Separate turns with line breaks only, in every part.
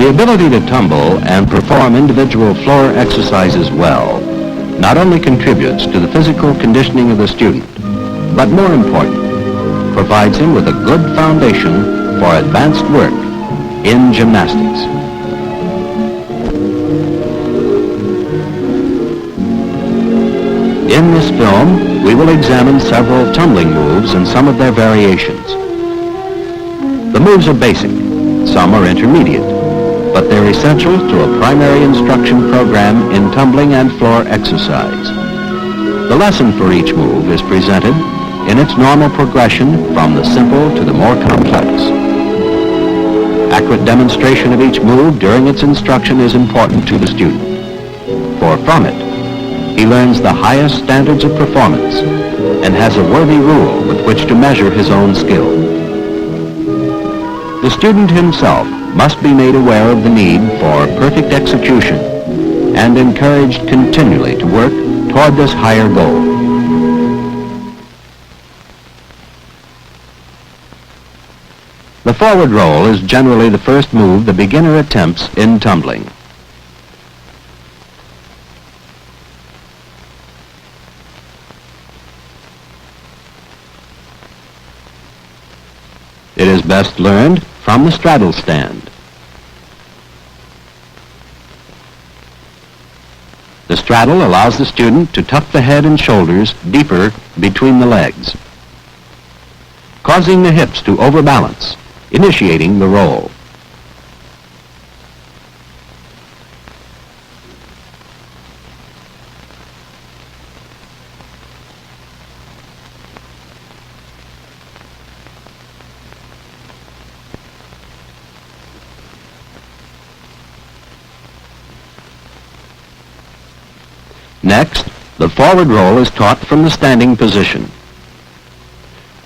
The ability to tumble and perform individual floor exercises well not only contributes to the physical conditioning of the student, but more important, provides him with a good foundation for advanced work in gymnastics. In this film, we will examine several tumbling moves and some of their variations. The moves are basic, some are intermediate, but they're essential to a primary instruction program in tumbling and floor exercise. The lesson for each move is presented in its normal progression from the simple to the more complex. Accurate demonstration of each move during its instruction is important to the student, for from it, he learns the highest standards of performance and has a worthy rule with which to measure his own skill. The student himself must be made aware of the need for perfect execution and encouraged continually to work toward this higher goal. The forward roll is generally the first move the beginner attempts in tumbling. It is best learned from the straddle stand. The straddle allows the student to tuck the head and shoulders deeper between the legs, causing the hips to overbalance, initiating the roll. Next, the forward roll is taught from the standing position.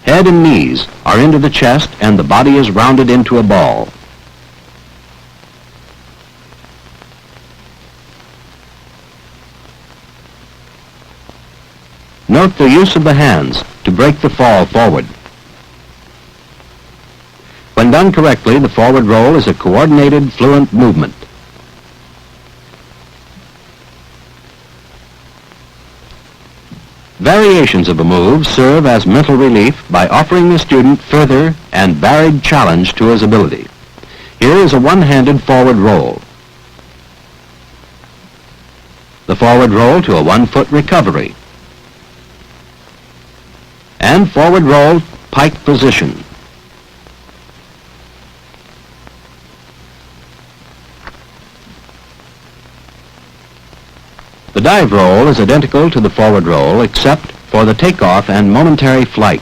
Head and knees are into the chest and the body is rounded into a ball. Note the use of the hands to break the fall forward. When done correctly, the forward roll is a coordinated, fluent movement. Variations of a move serve as mental relief by offering the student further and varied challenge to his ability. Here is a one-handed forward roll. The forward roll to a one-foot recovery. And forward roll pike position. The dive roll is identical to the forward roll except for the takeoff and momentary flight.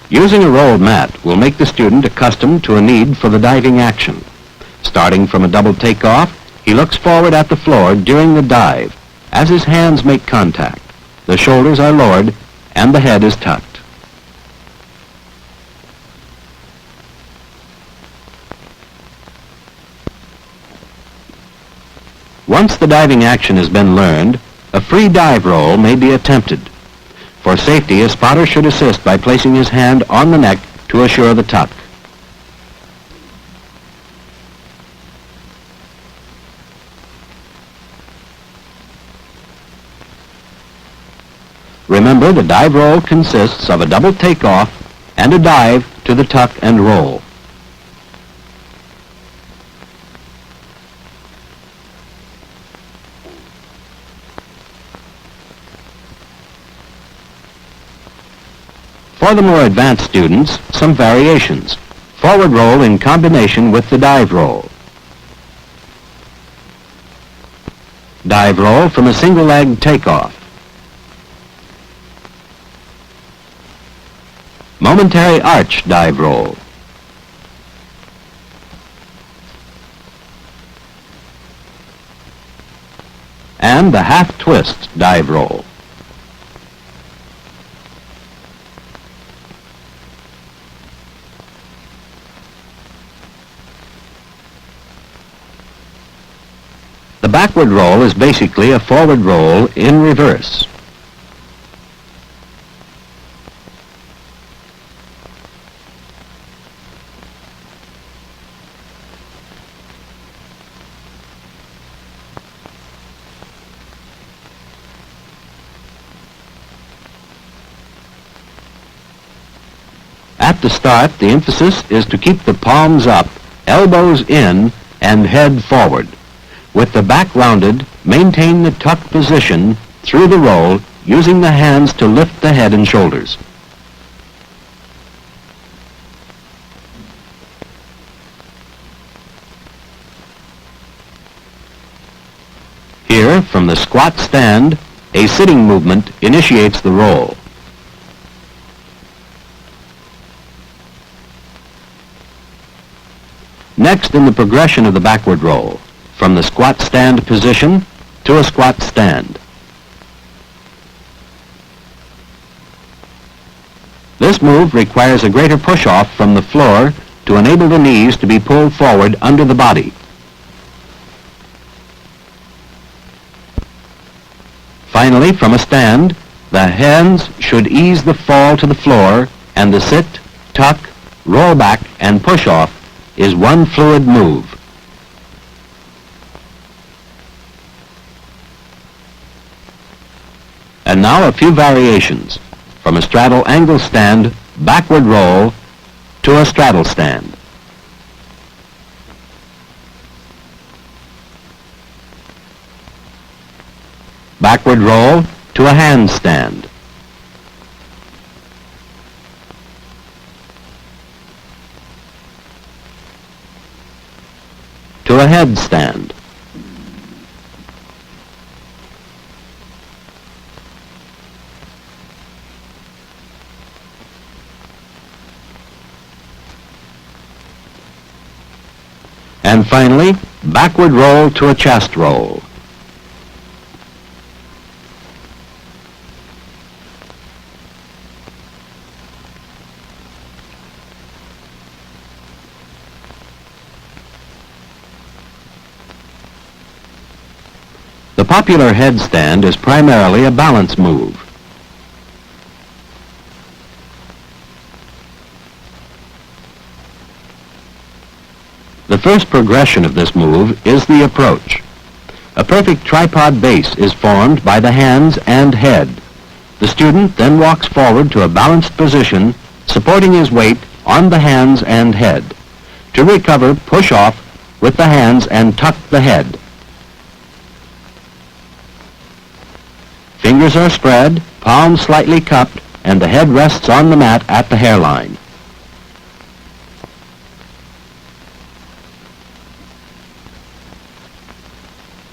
Using a rolled mat will make the student accustomed to a need for the diving action. Starting from a double takeoff, he looks forward at the floor during the dive. As his hands make contact, the shoulders are lowered and the head is tucked. Once the diving action has been learned, a free dive roll may be attempted. For safety, a spotter should assist by placing his hand on the neck to assure the tuck. Remember, the dive roll consists of a double takeoff and a dive to the tuck and roll. For the more advanced students, some variations. Forward roll in combination with the dive roll. Dive roll from a single leg takeoff. Momentary arch dive roll. And the half twist dive roll. The backward roll is basically a forward roll in reverse. At the start, the emphasis is to keep the palms up, elbows in, and head forward. With the back rounded, maintain the tuck position through the roll, using the hands to lift the head and shoulders. Here, from the squat stand, a sitting movement initiates the roll. Next, in the progression of the backward roll, from the squat stand position to a squat stand. This move requires a greater push-off from the floor to enable the knees to be pulled forward under the body. Finally, from a stand, the hands should ease the fall to the floor, and the sit, tuck, roll back, and push-off is one fluid move. And now a few variations. From a straddle angle stand, backward roll, to a straddle stand. Backward roll to a handstand. To a headstand. And finally, backward roll to a chest roll. The popular headstand is primarily a balance move. The first progression of this move is the approach. A perfect tripod base is formed by the hands and head. The student then walks forward to a balanced position, supporting his weight on the hands and head. To recover, push off with the hands and tuck the head. Fingers are spread, palms slightly cupped, and the head rests on the mat at the hairline.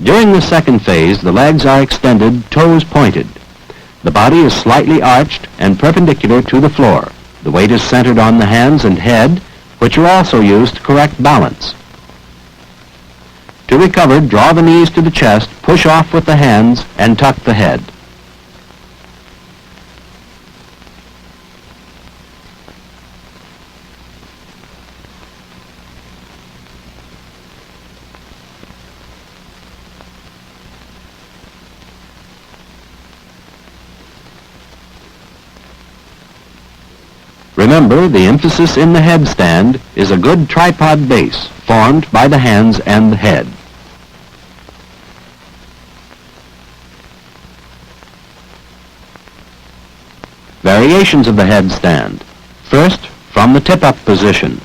During the second phase, the legs are extended, toes pointed. The body is slightly arched and perpendicular to the floor. The weight is centered on the hands and head, which are also used to correct balance. To recover, draw the knees to the chest, push off with the hands, and tuck the head. Remember, the emphasis in the headstand is a good tripod base formed by the hands and the head. Variations of the headstand. First, from the tip-up position.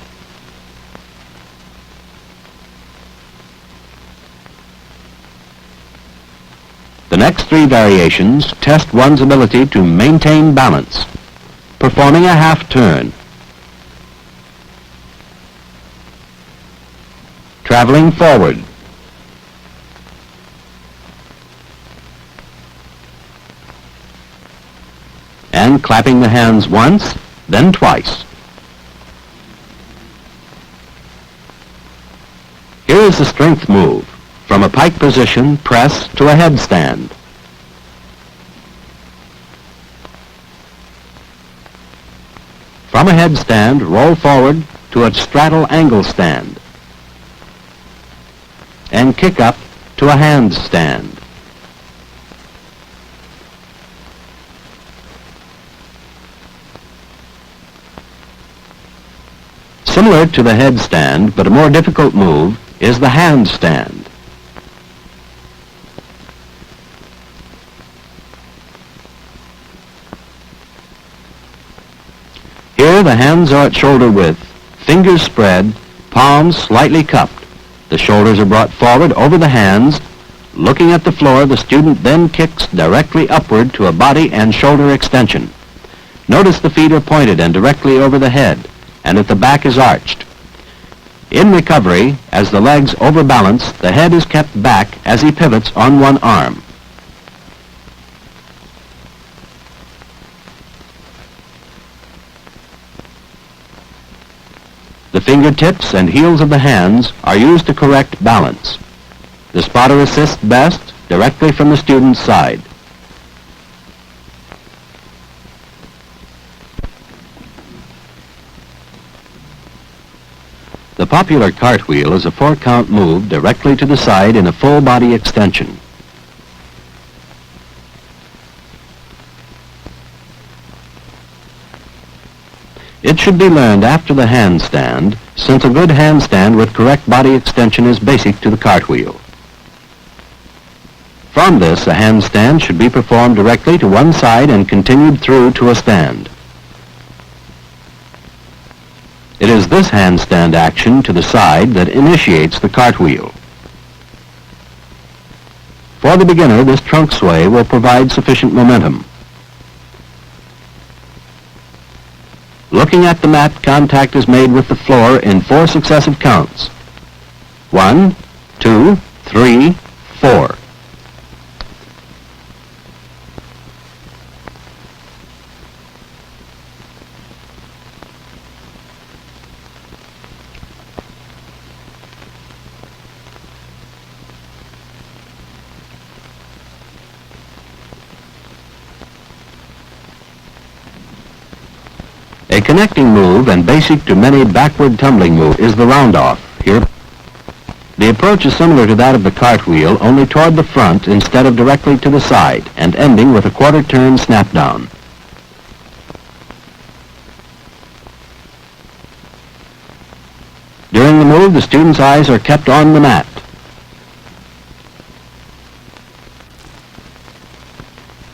The next three variations test one's ability to maintain balance. Performing a half turn, traveling forward, and clapping the hands once, then twice. Here is the strength move. From a pike position, press to a headstand. From a headstand, roll forward to a straddle angle stand, and kick up to a handstand. Similar to the headstand, but a more difficult move, is the handstand. Here Here the hands are at shoulder width, fingers spread, palms slightly cupped. The shoulders are brought forward over the hands. Looking at the floor, the student then kicks directly upward to a body and shoulder extension. Notice the feet are pointed and directly over the head, and that the back is arched. In recovery, as the legs overbalance, the head is kept back as he pivots on one arm. The fingertips and heels of the hands are used to correct balance. The spotter assists best directly from the student's side. The popular cartwheel is a 4-count move directly to the side in a full body extension. It should be learned after the handstand, since a good handstand with correct body extension is basic to the cartwheel. From this, a handstand should be performed directly to one side and continued through to a stand. It is this handstand action to the side that initiates the cartwheel. For the beginner, this trunk sway will provide sufficient momentum. Looking at the mat, contact is made with the floor in 4 successive counts. 1, 2, 3, 4. A connecting move and basic to many backward tumbling move is the round-off. Here, the approach is similar to that of the cartwheel, only toward the front instead of directly to the side, and ending with a quarter-turn snap-down. During the move, the student's eyes are kept on the mat.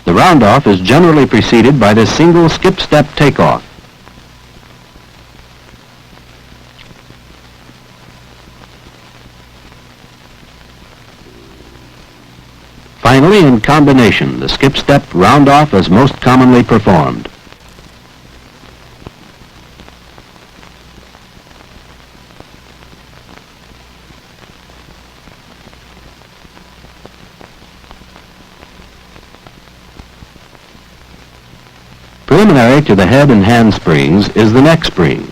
The round-off is generally preceded by this single skip-step takeoff. Finally, in combination, the skip-step round-off is most commonly performed. Preliminary to the head and hand springs is the neck spring.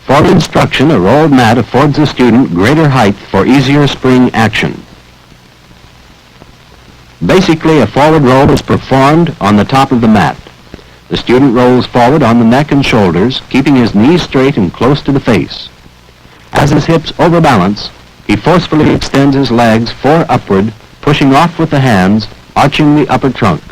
For instruction, a rolled mat affords the student greater height for easier spring action. Basically, a forward roll is performed on the top of the mat. The student rolls forward on the neck and shoulders, keeping his knees straight and close to the face. As his hips overbalance, he forcefully extends his legs fore upward, pushing off with the hands, arching the upper trunk.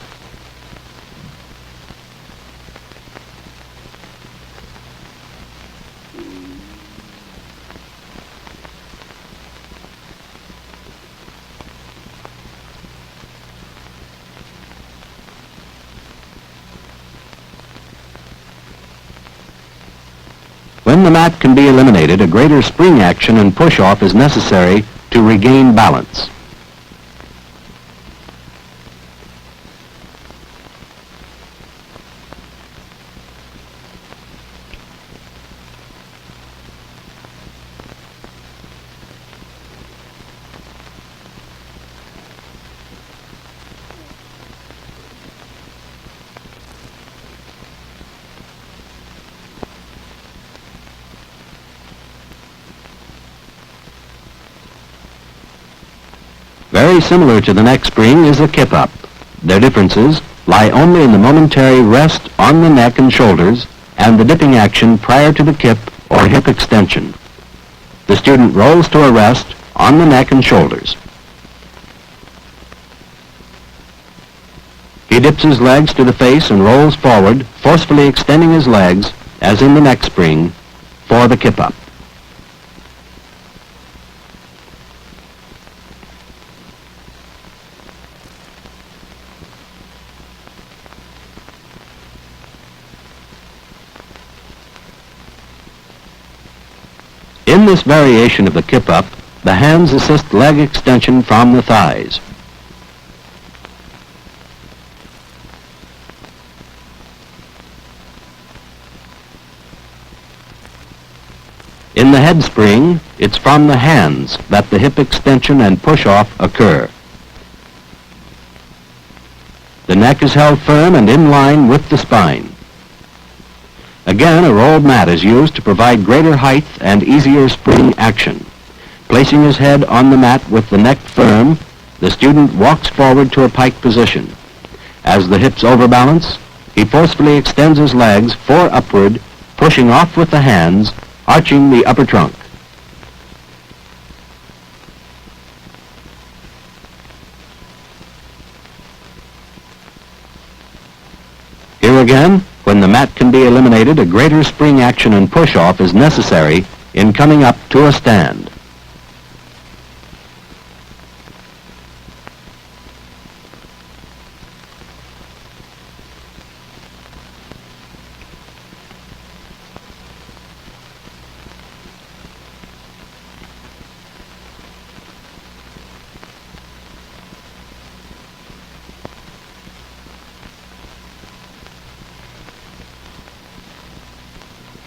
When the mat can be eliminated, a greater spring action and push-off is necessary to regain balance. Very similar to the neck spring is the kip-up. Their differences lie only in the momentary rest on the neck and shoulders and the dipping action prior to the kip or hip extension. The student rolls to a rest on the neck and shoulders. He dips his legs to the face and rolls forward, forcefully extending his legs, as in the neck spring, for the kip-up. In this variation of the kip-up, the hands assist leg extension from the thighs. In the head spring, it's from the hands that the hip extension and push-off occur. The neck is held firm and in line with the spine. Again, a rolled mat is used to provide greater height and easier spring action. Placing his head on the mat with the neck firm, the student walks forward to a pike position. As the hips overbalance, he forcefully extends his legs fore upward, pushing off with the hands, arching the upper trunk. Here again, when the mat can be eliminated, a greater spring action and push-off is necessary in coming up to a stand.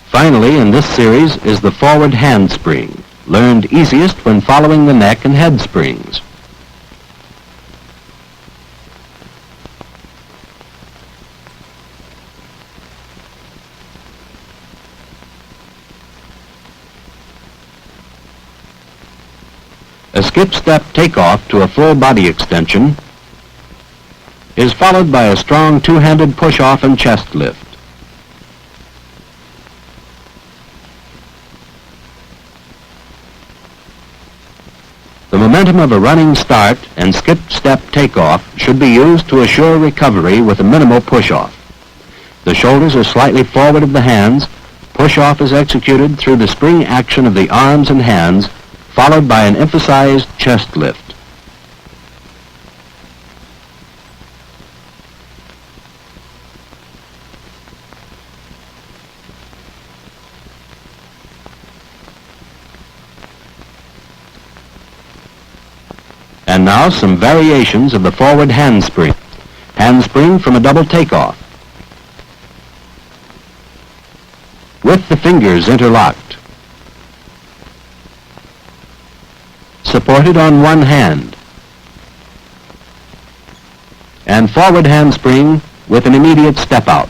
Finally, in this series is the forward hand spring, learned easiest when following the neck and head springs. A skip-step takeoff to a full body extension is followed by a strong two-handed push-off and chest lift. The momentum of a running start and skip-step takeoff should be used to assure recovery with a minimal push-off. The shoulders are slightly forward of the hands. Push-off is executed through the spring action of the arms and hands, followed by an emphasized chest lift. And now some variations of the forward handspring. Handspring from a double takeoff. With the fingers interlocked. Supported on one hand. And forward handspring with an immediate step out.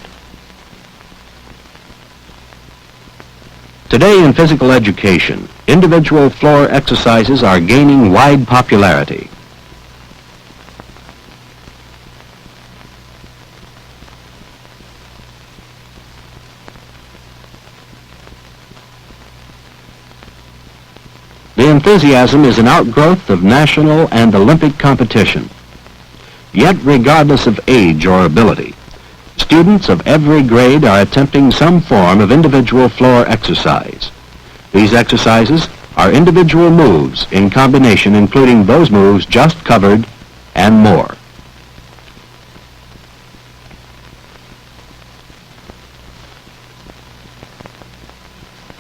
Today in physical education, individual floor exercises are gaining wide popularity. The enthusiasm is an outgrowth of national and Olympic competition. Yet, regardless of age or ability, students of every grade are attempting some form of individual floor exercise. These exercises are individual moves in combination, including those moves just covered and more.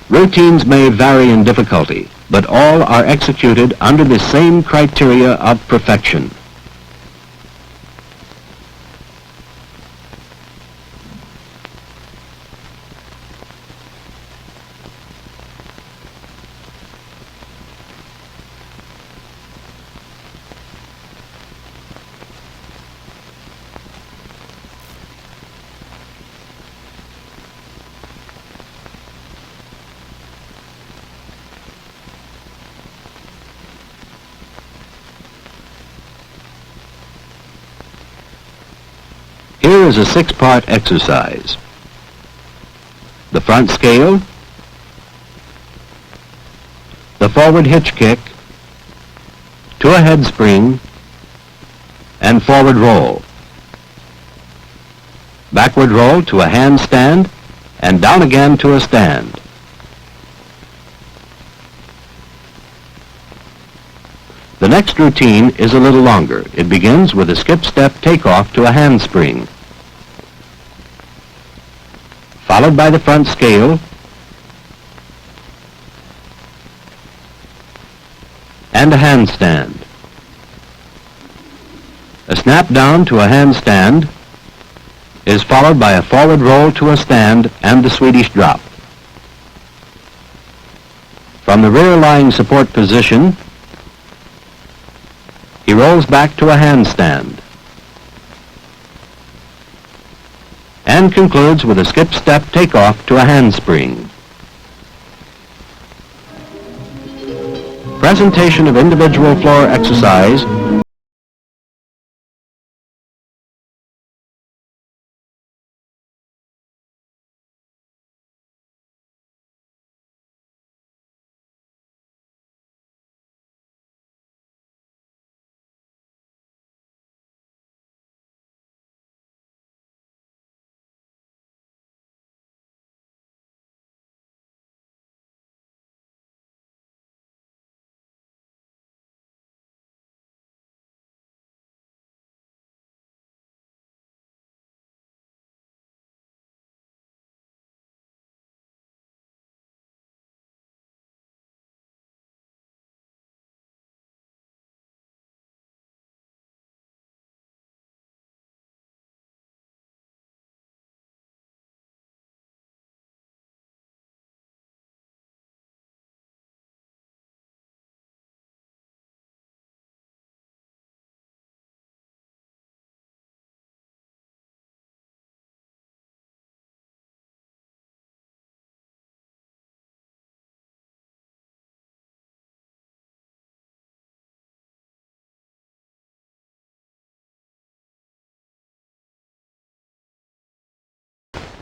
Routines may vary in difficulty, but all are executed under the same criteria of perfection. Here is a six-part exercise. The front scale, the forward hitch kick, to a head spring, and forward roll. Backward roll to a handstand, and down again to a stand. The next routine is a little longer. It begins with a skip-step takeoff to a handspring, followed by the front scale, and a handstand. A snap down to a handstand is followed by a forward roll to a stand and the Swedish drop. From the rear lying support position, he rolls back to a handstand and concludes with a skip-step takeoff to a handspring. Presentation of individual floor exercise